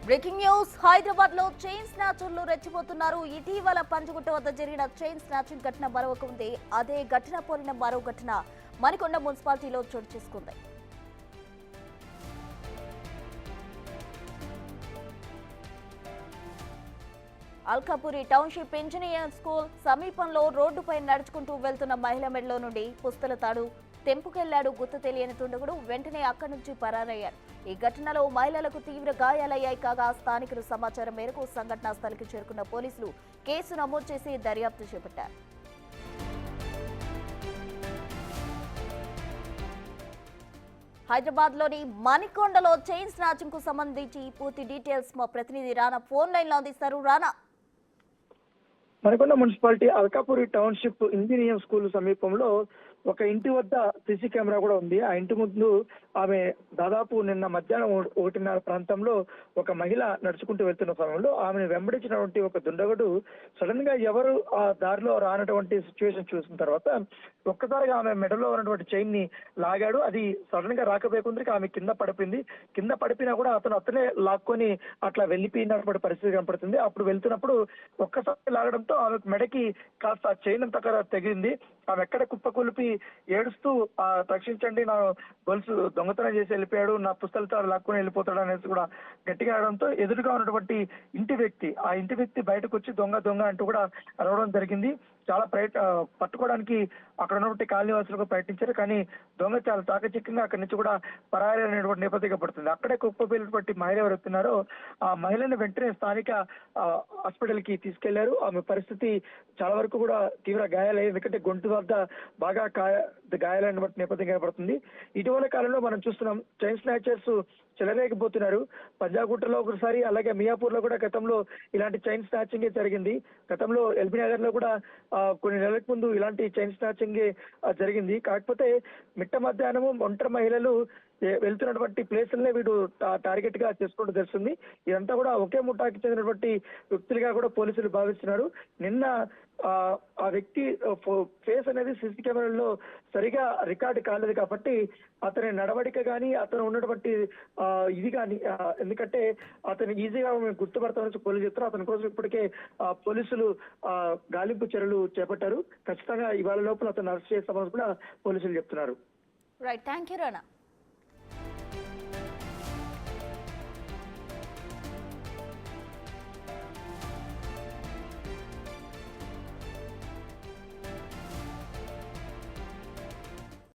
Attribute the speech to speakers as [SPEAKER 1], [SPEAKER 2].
[SPEAKER 1] Breaking news Hyderabad లో chain స్నాచర్లు రెచ్చిపోతున్నారు. ఇటీవల పంజగుట్ట వద్ద జరిగిన చైన్ స్నాచింగ్ ఘటన మరొక ఉంది. అదే ఘటన పోలిన మరో ఘటన మణికొండ మున్సిపాలిటీలో చోటు చేసుకుంది. అల్కాపురి టౌన్షిప్ ఇంజనీరింగ్ స్కూల్ సమీపంలో రోడ్డుపై నడుచుకుంటూ వెళ్తున్న మహిళ మెడలో నుండి పుస్తల తాడు తెంపుకెళ్లాడు గుర్తు తెలియని దుండగుడు. వెంటనే అక్కడి నుంచి పరారయ్యాడు. ఈ ఘటనలో మహిళలకు తీవ్ర గాయాలయ్యాయి. కాగా స్థానికుల సమాచారం మేరకు సంఘటనా స్థలికి చేరుకున్న పోలీసులు కేసు నమోదు చేసి దర్యాప్తు చేపట్టారు. హైదరాబాద్ లోని మణికొండలో చైన్ స్నాచింగ్ కు సంబంధించి పూర్తి డీటెయిల్స్ మా ప్రతినిధి రానా ఫోన్ లైన్ లో అందిస్తారు. రానా,
[SPEAKER 2] Manikonda municipality Alkapuri township engineering school సమీపంలో ఒక ఇంటి వద్ద సీసీ కెమెరా కూడా ఉంది. ఆ ఇంటి ముందు ఆమె దాదాపు నిన్న మధ్యాహ్నం 1:30 ప్రాంతంలో ఒక మహిళ నడుచుకుంటూ వెళ్తున్న సమయంలో ఆమెను వెంబడించినటువంటి ఒక దుండగుడు సడన్ గా ఎవరు ఆ దారిలో రానటువంటి సిచ్యువేషన్ చూసిన తర్వాత ఒక్కసారిగా ఆమె మెడలో ఉన్నటువంటి చైన్ ని లాగాడు. అది సడన్ గా రాకపోయేకుందరికి ఆమె కింద పడిపోయింది. కింద పడిపోయినా కూడా అతనే లాక్కొని అట్లా వెళ్ళిపోయినటువంటి పరిస్థితి కనపడుతుంది. అప్పుడు వెళ్తున్నప్పుడు ఒక్కసారి లాగడంతో ఆమె మెడకి కాస్త చైన్ అంతా తెగింది. ఆమె ఎక్కడ కుప్పకూలిపి ఏడుస్తూ రక్షించండి, నా గొలుసు దొంగతనం చేసి వెళ్ళిపోయాడు, నా పుస్తకాలు లాక్కొని వెళ్ళిపోతాడు అనేసి కూడా గట్టిగా అనడంతో ఎదురుగా ఉన్నటువంటి ఆ ఇంటి వ్యక్తి బయటకు వచ్చి దొంగ దొంగ అంటూ కూడా అరవడం జరిగింది. చాలా పట్టుకోవడానికి అక్కడ ఉన్నటువంటి కాలనీవాసులకు ప్రయత్నించారు. కానీ దొంగ చాలా చాకచక్యంగా అక్కడి నుంచి కూడా పరారీ అనేటువంటి నేపథ్యం పడుతుంది. అక్కడే కుప్పపోయినటువంటి మహిళ ఎవరు వస్తున్నారో ఆ మహిళను వెంటనే స్థానిక హాస్పిటల్ కి తీసుకెళ్లారు. ఆమె పరిస్థితి చాలా వరకు కూడా తీవ్ర గాయాలయ్యాయి. ఎందుకంటే గొంతు వద్ద బాగా గాయాలైనటువంటి నేపథ్యం కనబడుతుంది. ఇటీవల కాలంలో మనం చూస్తున్నాం చైన్ స్నాచర్స్ చెలరేగిపోతున్నారు. పంజాగుట్టలో ఒకసారి, అలాగే మియాపూర్ లో కూడా గతంలో ఇలాంటి చైన్ స్నాచింగ్ జరిగింది. గతంలో ఎల్బీ నగర్ లో కూడా కొన్ని నెలల ముందు ఇలాంటి చైన్ స్నాచింగ్ జరిగింది. కాకపోతే మిట్ట మధ్యాహ్నము ఒంటరి మహిళలు వెళ్తున్నటువంటి ప్లేసులనే వీడు టార్గెట్ గా చేసుకోవడం తెలుస్తుంది. ఇదంతా కూడా ఒకే ముఠాకి చెందినటువంటి వ్యక్తులుగా కూడా పోలీసులు భావిస్తున్నారు. నిన్న ఆ వ్యక్తి ఫేస్ అనేది సీసీ కెమెరాలో సరిగా రికార్డు కాలేదు కాబట్టి అతని నడవడిక కానీ అతను ఉన్నటువంటి ఇది కానీ, ఎందుకంటే అతను ఈజీగా గుర్తుపడతామని పోలీసులు చెప్తారు. అతని కోసం ఇప్పటికే పోలీసులు గాలింపు చర్యలు చేపట్టారు. ఖచ్చితంగా ఇవాళ లోపల అతను అరెస్ట్ చేస్తామని కూడా పోలీసులు చెప్తున్నారు.
[SPEAKER 1] Right, thank you Rana.